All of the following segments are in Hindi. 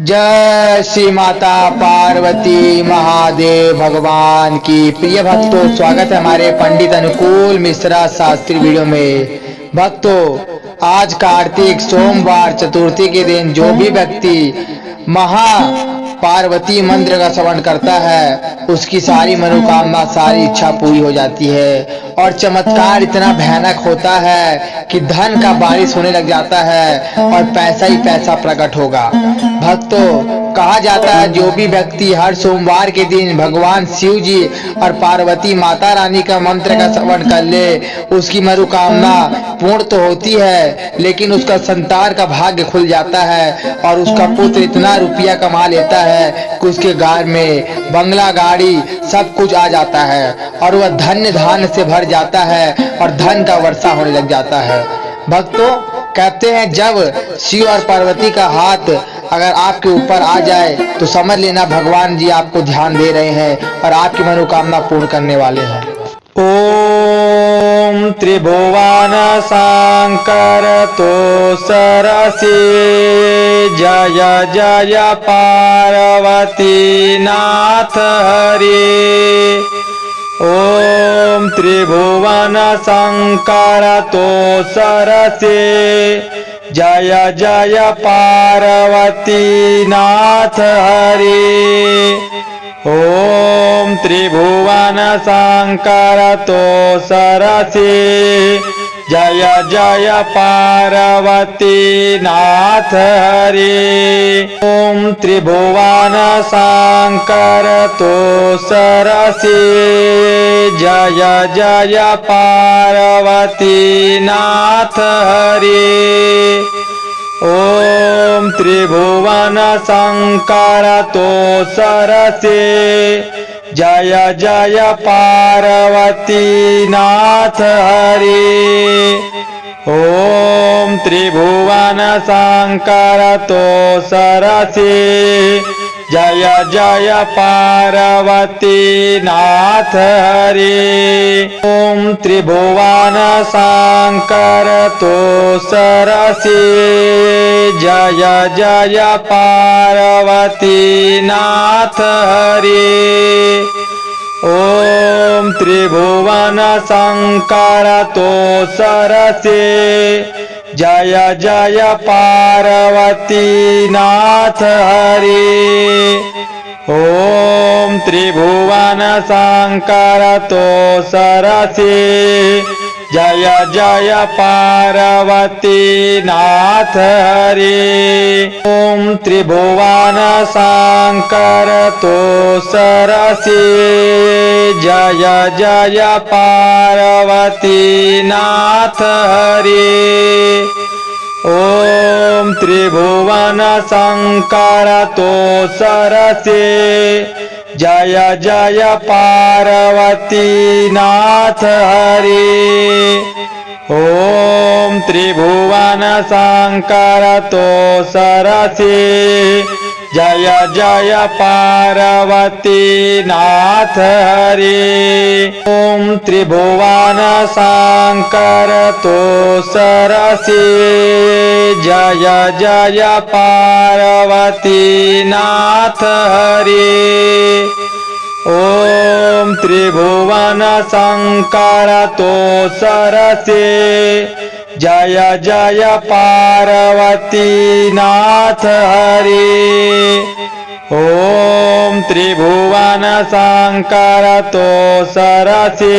जय श्री माता पार्वती महादेव भगवान की। प्रिय भक्तों, स्वागत है हमारे पंडित अनुकूल मिश्रा शास्त्री वीडियो में। भक्तों, आज कार्तिक सोमवार चतुर्थी के दिन जो भी व्यक्ति महा पार्वती मंत्र का श्रवण करता है उसकी सारी मनोकामना, सारी इच्छा पूरी हो जाती है। और चमत्कार इतना भयानक होता है कि धन का बारिश होने लग जाता है और पैसा ही पैसा प्रकट होगा। भक्तों, कहा जाता है जो भी व्यक्ति हर सोमवार के दिन भगवान शिव जी और पार्वती माता रानी का मंत्र का श्रवण कर ले उसकी मनोकामना पूर्ण तो होती है, लेकिन उसका संतान का भाग्य खुल जाता है और उसका पुत्र इतना रुपया कमा लेता है कि उसके घर में बंगला, गाड़ी सब कुछ आ जाता है और वह धन्य धान्य से भर जाता है और धन का वर्षा होने लग जाता है। भक्तों, कहते हैं जब शिव और पार्वती का हाथ अगर आपके ऊपर आ जाए तो समझ लेना भगवान जी आपको ध्यान दे रहे हैं और आपकी मनोकामना पूर्ण करने वाले हैं। ओम त्रिभुवन शंकर तो सरसी जय जय पार्वती नाथ हरि। ओम त्रिभुवन शंकर तो सरसे जय जय पार्वती नाथ हरि। ओम त्रिभुवन शंकर तो सरसे जय जय पार्वती नाथ हरि। ओम त्रिभुवन शंकर तो सरसे जय जय पार्वती नाथ हरि। ओम त्रिभुवन शंकर तो सरसे जय जय पार्वती नाथ हरि। ओम त्रिभुवन शंकर तो सरसे जय जय पार्वती नाथ हरि। ओम त्रिभुवन शंकर तो सरसे जय जय पार्वती नाथ हरि। ओम त्रिभुवन शंकर तो सरसे जय जय पार्वती नाथ हरि। ओम त्रिभुवन शंकर तो सरसे जय जय पार्वती नाथ हरि। ओम त्रिभुवन शंकर तो सरसे जय जय पार्वती नाथ हरि। ओम त्रिभुवन शंकर तो सरसे जय जय पार्वती नाथ हरि। ओम त्रिभुवन शंकर तो सरसे जय जय पार्वती नाथ हरि। ओम त्रिभुवन शंकर तो सरसे जय जय पार्वती नाथ हरि। ओम त्रिभुवन शंकर तो सरसे जय जय पार्वती नाथ हरि। ओम त्रिभुवन शंकर तो सरसे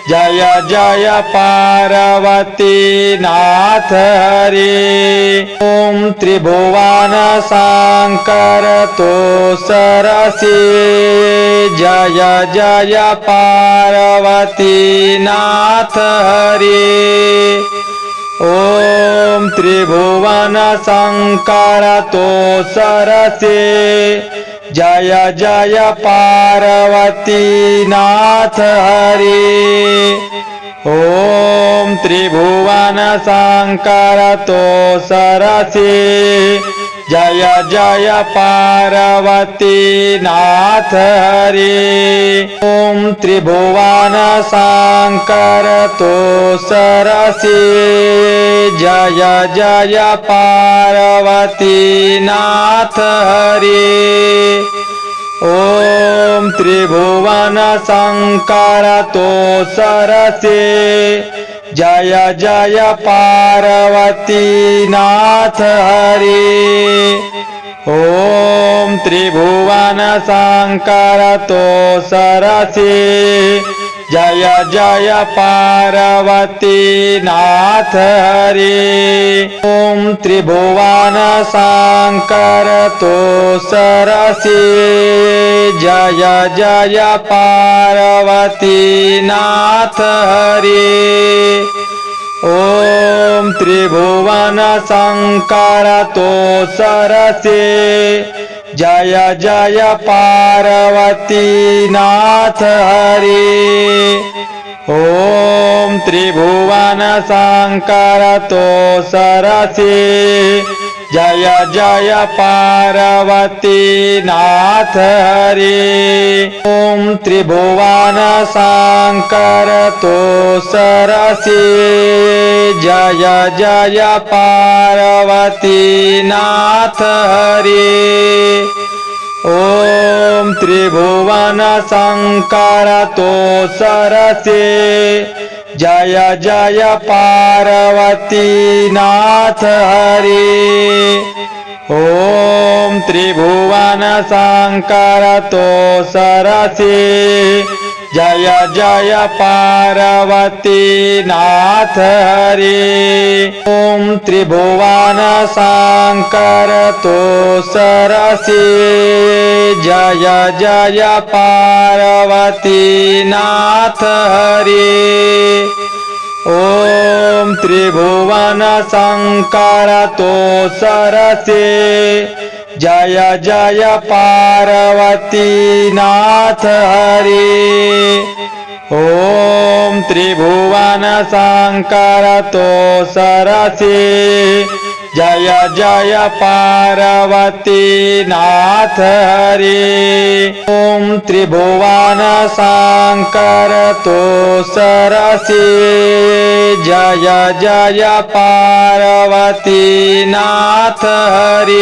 जय जय पार्वती नाथ हरि। ओम त्रिभुवन शंकर तो सरसे जय जय पार्वती नाथ हरि। ओम त्रिभुवन शंकर तो सरसे जय जय पार्वती नाथ हरि। ओम त्रिभुवन शंकर तो सरसे जय जय पार्वती नाथ हरि। ओम त्रिभुवन शंकर तो सरसी जय जय पार्वती नाथ हरि। ओम त्रिभुवन शंकर तो सरसे जय जय पार्वती नाथ हरि। ओम त्रिभुवन शंकर तो सरसे जय जय पार्वती नाथ हरि। ओम त्रिभुवन शंकर तो सरसे जय जय पार्वती नाथ हरि। ओम त्रिभुवन शंकर तो सरसे जय जय पार्वती नाथ हरि। ओम त्रिभुवन शंकर तो सरसे जय जय पार्वती नाथ हरि। ओम त्रिभुवन शंकर तो सरसे जय जय पार्वती नाथ हरि। ओम त्रिभुवन शंकर तो सरसे जय जय पार्वती नाथ हरि। ओम त्रिभुवन शंकर तो सरसे जय जय पार्वती नाथ हरि। ओम त्रिभुवन शंकर तो सरसे जय जय पार्वती नाथ हरि। ओम त्रिभुवन शंकर तो सरसे जय जय पार्वती नाथ हरि। ओम त्रिभुवन शंकर तो सरसे जय जय पार्वती नाथ हरि। ओम त्रिभुवन शंकर तो सरसे जय जय पार्वती नाथ हरि।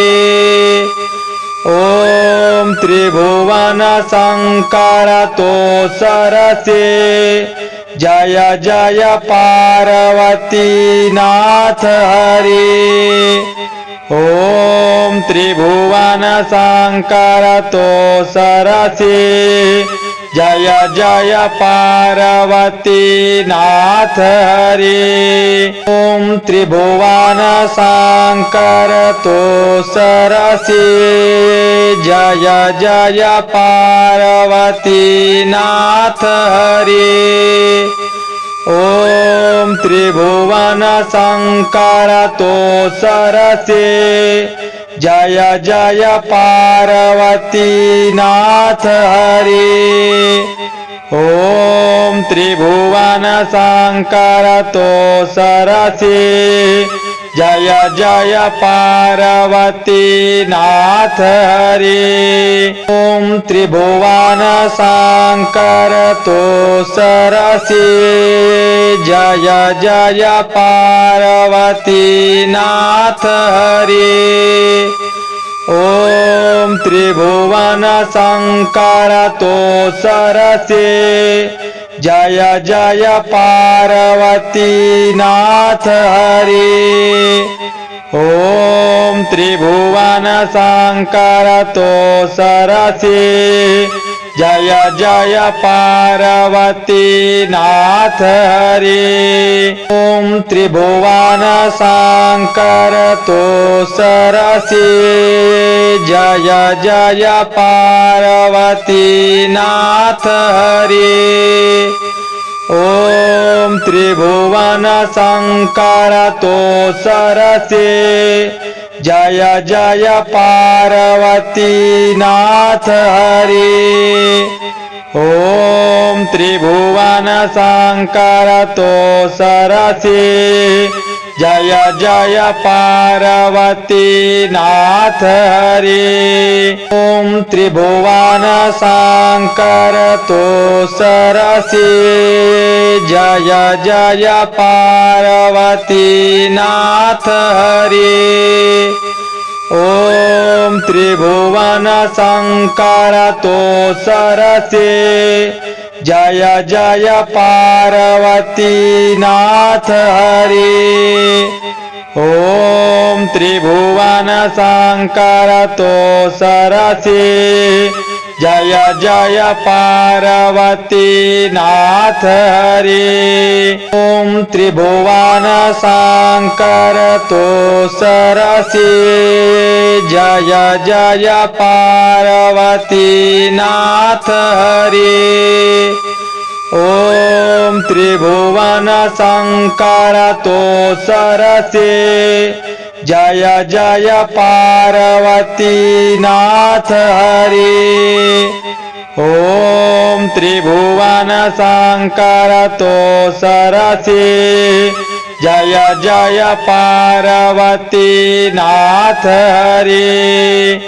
ओम त्रिभुवन शंकर तो सरसे जय जय पार्वती नाथ हरि। ओम त्रिभुवन शंकर तो सरसे जय जय पार्वती नाथ हरि। ओम त्रिभुवन शंकर तो सरसे जय जय पार्वती नाथ हरि। ओम त्रिभुवन शंकर तो सरसे जय जय पार्वती नाथ हरि। ओम त्रिभुवन शंकर तो सरसे जय जय पार्वती नाथ हरि। ओम त्रिभुवन शंकर तो सरसे जय जय पार्वती नाथ हरि। ओम त्रिभुवन शंकर तो सरसे जय जय पार्वती नाथ हरि। ओम त्रिभुवन शंकर तो सरसे जय जय पार्वती नाथ हरि। ओम त्रिभुवन शंकर तो सरसे जय जय पार्वती नाथ हरि। ओम त्रिभुवन शंकर तो सरसे जय जय पार्वती नाथ हरि। ओम त्रिभुवन शंकर तो सरसे जय जय पार्वती नाथ हरि। ओम त्रिभुवन शंकर तो सरसी जय जय पार्वती नाथ हरि। ओम त्रिभुवन शंकर तो सरसे जय जय पार्वती नाथ हरि। ओम त्रिभुवन शंकर तो सरसे जय जय पार्वती नाथ हरि। ओम त्रिभुवन शंकर तो सरसे जय जय पार्वती नाथ हरि। ओम त्रिभुवन शंकर तो सरसे जय जय पार्वती नाथ हरि। ओम त्रिभुवन शंकर तो सरसे जय जय पार्वती नाथ हरि।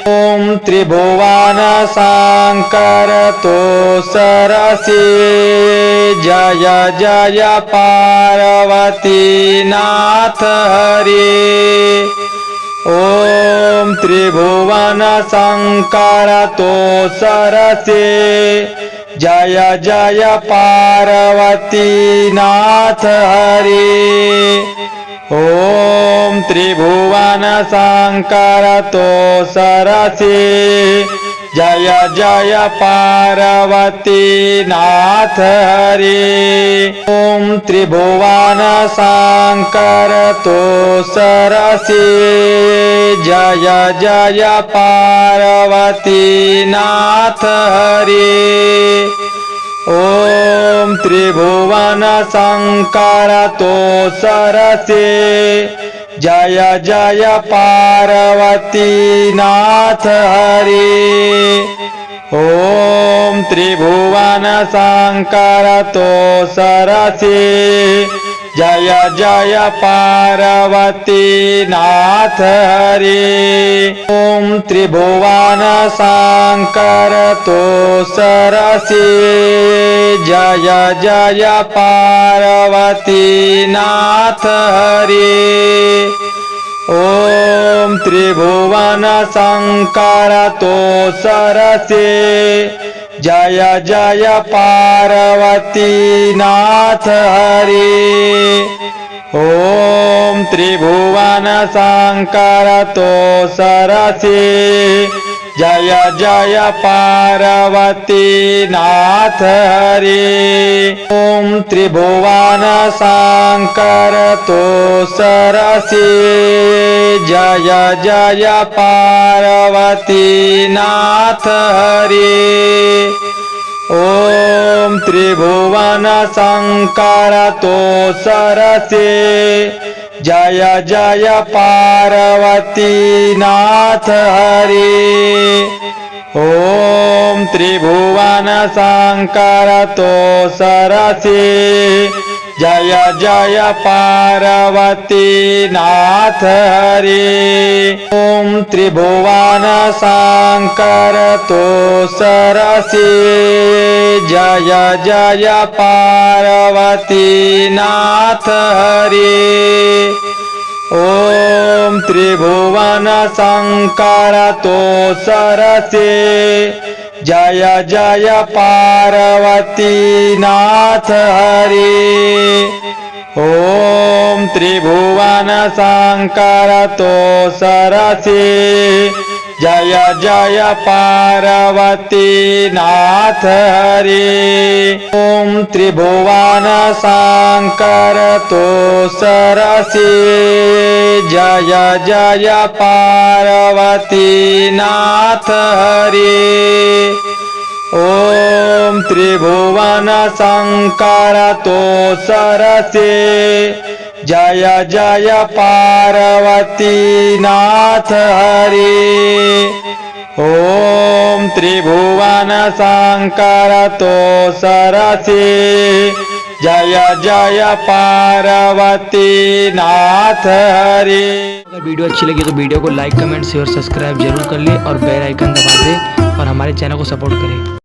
ओम त्रिभुवन शंकर तो सरसे जय जय पार्वती नाथ हरि। ओम त्रिभुवन शंकर तो सरसे जय जय पार्वती नाथ हरि। ओम त्रिभुवन शंकर तो सरसे जय जय पार्वती नाथ हरि। ओम त्रिभुवन शंकर तो सरसे जय जय पार्वती नाथ हरि। ओम त्रिभुवन शंकर तो सरसे जय जय पार्वती नाथ हरि। ओम त्रिभुवन शंकर तो सरसे जय जय पार्वती नाथ हरि। ओम त्रिभुवन शंकर तो सरसे जय जय पार्वती नाथ हरि। ओम त्रिभुवन शंकर तो सरसे जय जय पार्वती नाथ हरि। ओम त्रिभुवन शंकर तो सरसे जय जय पार्वती नाथ हरि। ओम त्रिभुवन शंकर तो सरसे जय जय पार्वती नाथ हरि। ओम त्रिभुवन शंकर तो सरसे जय जय पार्वती नाथ हरि। ओम त्रिभुवन शंकर तो सरसे जय जय पार्वती नाथ हरि। ओम त्रिभुवन शंकर तो सरसे जय जय पार्वती नाथ हरि। ओम त्रिभुवन शंकर तो सरसे जय जय पार्वती नाथ हरि। ओम त्रिभुवन शंकर तो सरसे जय जय पार्वती नाथ हरि। ओम त्रिभुवन शंकर तो सरसे जय जय पार्वती नाथ हरि। ओम त्रिभुवन शंकर तो सरसे जय जय पार्वती नाथ हरि। ओम त्रिभुवन शंकर तो सरसे जय जय पार्वती नाथ हरे। अगर वीडियो अच्छी लगी तो वीडियो को लाइक कमेंट शेयर सब्सक्राइब जरूर कर ले और बेल आइकन दबा दे और हमारे चैनल को सपोर्ट करें।